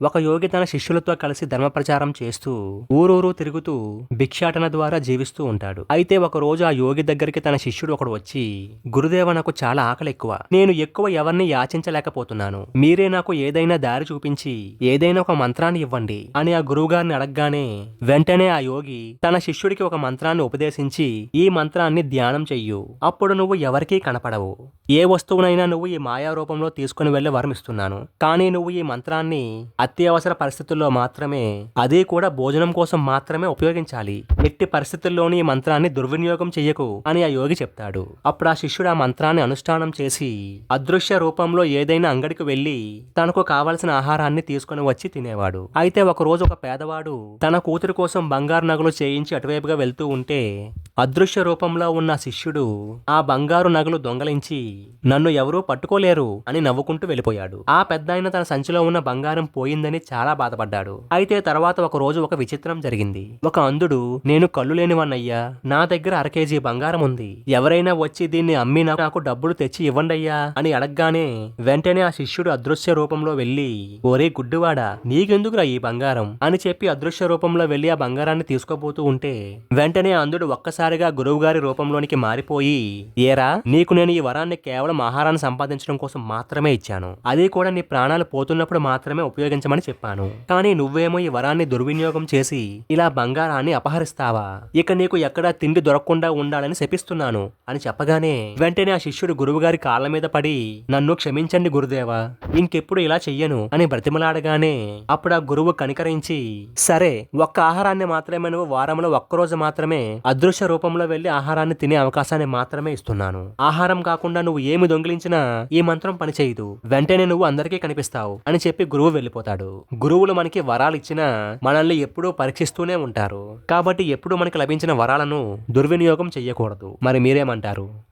ఒక యోగి తన శిష్యులతో కలిసి ధర్మ ప్రచారం చేస్తూ ఊరూరు తిరుగుతూ భిక్షాటన ద్వారా జీవిస్తూ ఉంటాడు. అయితే ఒక రోజు ఆ యోగి దగ్గరికి తన శిష్యుడు ఒకడు వచ్చి, గురుదేవ, నాకు చాలా ఆకలి ఎక్కువ. నేను ఎక్కువ ఎవరిని యాచించలేకపోతున్నాను. మీరే నాకు ఏదైనా దారి చూపించి ఏదైనా ఒక మంత్రాన్ని ఇవ్వండి అని ఆ గురువుగారిని అడగగానే వెంటనే ఆ యోగి తన శిష్యుడికి ఒక మంత్రాన్ని ఉపదేశించి, ఈ మంత్రాన్ని ధ్యానం చెయ్యు. అప్పుడు నువ్వు ఎవరికీ కనపడవు. ఏ వస్తువునైనా నువ్వు ఈ మాయా రూపంలో తీసుకుని వెళ్లి వరమిస్తున్నాను. కానీ నువ్వు ఈ మంత్రాన్ని అత్యవసర పరిస్థితుల్లో మాత్రమే, అదే కూడా భోజనం కోసం మాత్రమే ఉపయోగించాలి. ఎట్టి పరిస్థితుల్లోని ఈ మంత్రాన్ని దుర్వినియోగం చెయ్యకు అని ఆ యోగి చెప్తాడు. అప్పుడు ఆ శిష్యుడు ఆ మంత్రాన్ని అనుష్ఠానం చేసి అదృశ్య రూపంలో ఏదైనా అంగడికి వెళ్లి తనకు కావలసిన ఆహారాన్ని తీసుకుని వచ్చి తినేవాడు. అయితే ఒక రోజు ఒక పేదవాడు తన కూతురి కోసం బంగారు నగలు చేయించి అటువైపుగా వెళ్తూ ఉంటే అదృశ్య రూపంలో ఉన్న శిష్యుడు ఆ బంగారు నగలు దొంగలించి నన్ను ఎవరూ పట్టుకోలేరు అని నవ్వుకుంటూ వెళ్ళిపోయాడు. ఆ పెద్దాయన తన సంచిలో ఉన్న బంగారం పోయిందని చాలా బాధపడ్డాడు. అయితే తర్వాత ఒక రోజు ఒక విచిత్రం జరిగింది. ఒక అంధుడు, నేను కళ్ళు లేనివన్నయ్యా, నా దగ్గర 1/2 కేజీ బంగారం ఉంది, ఎవరైనా వచ్చి దీన్ని అమ్మి నాకు డబ్బులు తెచ్చి ఇవ్వండయ్యా అని అడగగానే వెంటనే ఆ శిష్యుడు అదృశ్య రూపంలో వెళ్లి, ఓరే గుడ్డివాడా, నీకెందుకురా ఈ బంగారం అని చెప్పి అదృశ్య రూపంలో వెళ్లి ఆ బంగారాన్ని తీసుకోబోతూ ఉంటే వెంటనే అంధుడు ఒక్కసారిగా గురువుగారి రూపంలోనికి మారిపోయి, ఏరా, నీకు నేను ఈ వరాన్ని కేవలం ఆహారాన్ని సంపాదించడం కోసం మాత్రమే ఇచ్చాను, అది కూడా నీ ప్రాణాలు పోతున్నప్పుడు మాత్రమే ఉపయోగించమని చెప్పాను. కానీ నువ్వేమో ఈ వరాన్ని దుర్వినియోగం చేసి ఇలా బంగారాన్ని అపహరిస్తావా? ఇక నీకు ఎక్కడా తిండి దొరకకుండా ఉండాలని శపిస్తున్నాను అని చెప్పగానే వెంటనే ఆ శిష్యుడు గురువుగారి కాళ్ళ మీద పడి, నన్ను క్షమించండి గురుదేవా, ఇంకెప్పుడు ఇలా చెయ్యను అని బ్రతిమలాడగానే అప్పుడు ఆ గురువు కనికరించి, సరే, ఒక్క ఆహారాన్ని మాత్రమే, నువ్వు వారంలో ఒక్కరోజు మాత్రమే అదృశ్య రూపంలో వెళ్లి ఆహారాన్ని తినే అవకాశాన్ని మాత్రమే ఇస్తున్నాను. ఆహారం కాకుండా నువ్వు ఏమి దొంగిలించినా ఈ మంత్రం పనిచేయదు, వెంటనే నువ్వు అందరికీ కనిపిస్తావు అని చెప్పి గురువు వెళ్ళిపోతాడు. గురువులు మనకి వరాలు ఇచ్చినా మనల్ని ఎప్పుడూ పరీక్షిస్తూనే ఉంటారు. కాబట్టి ఎప్పుడు మనకి లభించిన వరాలను దుర్వినియోగం చెయ్యకూడదు. మరి మీరేమంటారు?